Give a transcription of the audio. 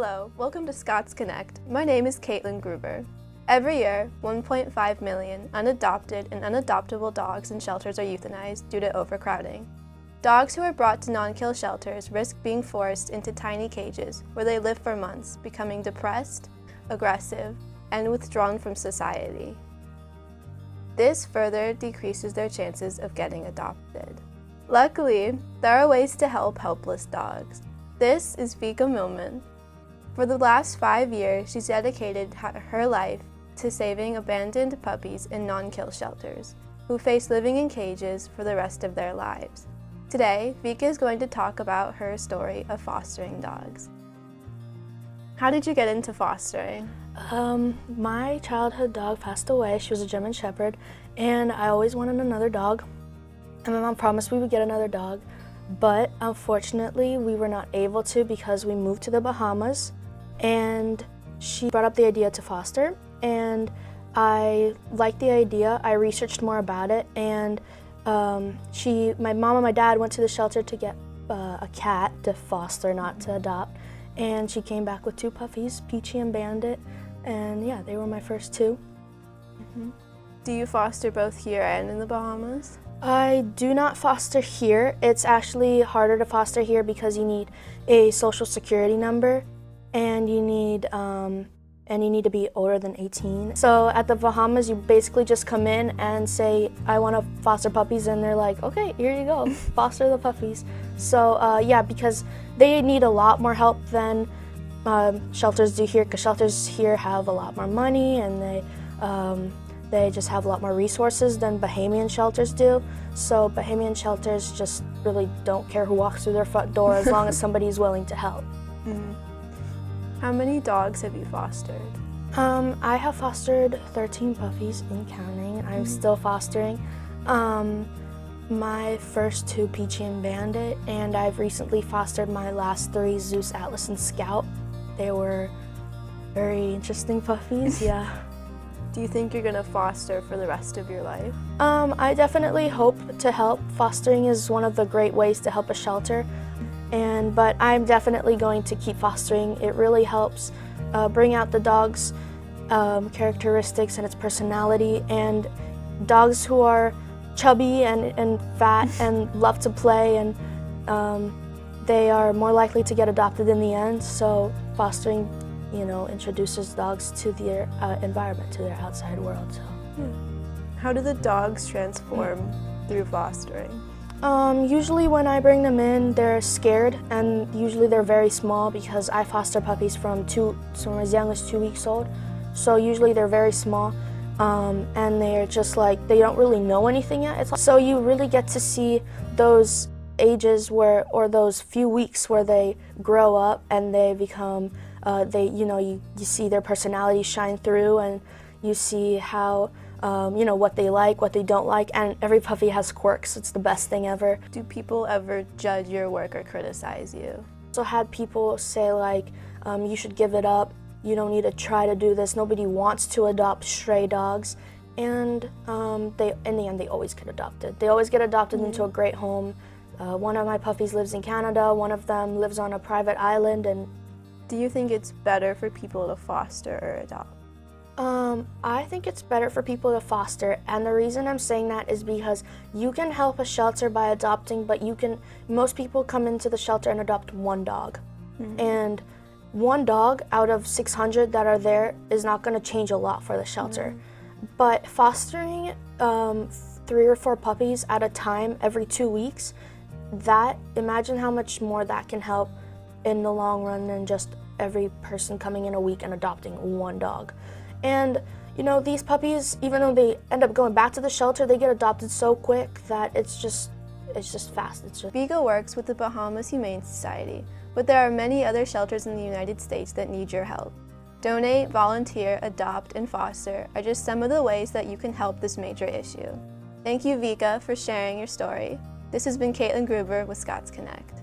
Hello, welcome to Scots Connect. My name is Caitlin Gruber. Every year, 1.5 million unadopted and unadoptable dogs in shelters are euthanized due to overcrowding. Dogs who are brought to non-kill shelters risk being forced into tiny cages where they live for months, becoming depressed, aggressive, and withdrawn from society. This further decreases their chances of getting adopted. Luckily, there are ways to help helpless dogs. This is Vika Millman. For the last 5 years, she's dedicated her life to saving abandoned puppies in non-kill shelters who face living in cages for the rest of their lives. Today, Vika is going to talk about her story of fostering dogs. How did you get into fostering? My childhood dog passed away. She was a German Shepherd, and I always wanted another dog. And my mom promised we would get another dog, but unfortunately we were not able to because we moved to the Bahamas, and she brought up the idea to foster, and I liked the idea. I researched more about it, and my mom and my dad went to the shelter to get a cat to foster, not to adopt, and she came back with 2 puppies, Peachy and Bandit, and yeah, they were my first 2. Mm-hmm. Do you foster both here and in the Bahamas? I do not foster here. It's actually harder to foster here because you need a social security number, and you need to be older than 18. So at the Bahamas, you basically just come in and say, I want to foster puppies, and they're like, okay, here you go, foster the puppies. So yeah, because they need a lot more help than shelters do here, because shelters here have a lot more money, and they just have a lot more resources than Bahamian shelters do. So Bahamian shelters just really don't care who walks through their front door as long as somebody's willing to help. Mm-hmm. How many dogs have you fostered? I have fostered 13 puppies and counting. I'm still fostering. My first 2, Peachy and Bandit, and I've recently fostered my last 3, Zeus, Atlas, and Scout. They were very interesting puppies, yeah. Do you think you're going to foster for the rest of your life? I definitely hope to help. Fostering is one of the great ways to help a shelter, but I'm definitely going to keep fostering. It really helps bring out the dog's characteristics and its personality, and dogs who are chubby and fat and love to play, and they are more likely to get adopted in the end. So fostering, introduces dogs to their environment, to their outside world. So. How do the dogs transform through fostering? Usually when I bring them in, they're scared, and usually they're very small because I foster puppies from as young as 2 weeks old. So usually they're very small, and they're just like, they don't really know anything yet. So you really get to see those ages or those few weeks where they grow up and they become, you see their personality shine through, and you see how, what they like, what they don't like, and every puppy has quirks. It's the best thing ever. Do people ever judge your work or criticize you? So had people say like, you should give it up, you don't need to try to do this, nobody wants to adopt stray dogs, and in the end they always get adopted. They always get adopted into a great home. One of my puppies lives in Canada, one of them lives on a private island. And do you think it's better for people to foster or adopt? I think it's better for people to foster, and the reason I'm saying that is because you can help a shelter by adopting, but most people come into the shelter and adopt 1 dog. Mm-hmm. And 1 dog out of 600 that are there is not going to change a lot for the shelter. Mm-hmm. But fostering 3 or 4 puppies at a time every 2 weeks, imagine how much more that can help in the long run than just every person coming in a week and adopting 1 dog. And these puppies, even though they end up going back to the shelter, they get adopted so quick that it's just fast. Vika works with the Bahamas Humane Society, but there are many other shelters in the United States that need your help. Donate, volunteer, adopt, and foster are just some of the ways that you can help this major issue. Thank you, Vika, for sharing your story. This has been Caitlin Gruber with Scots Connect.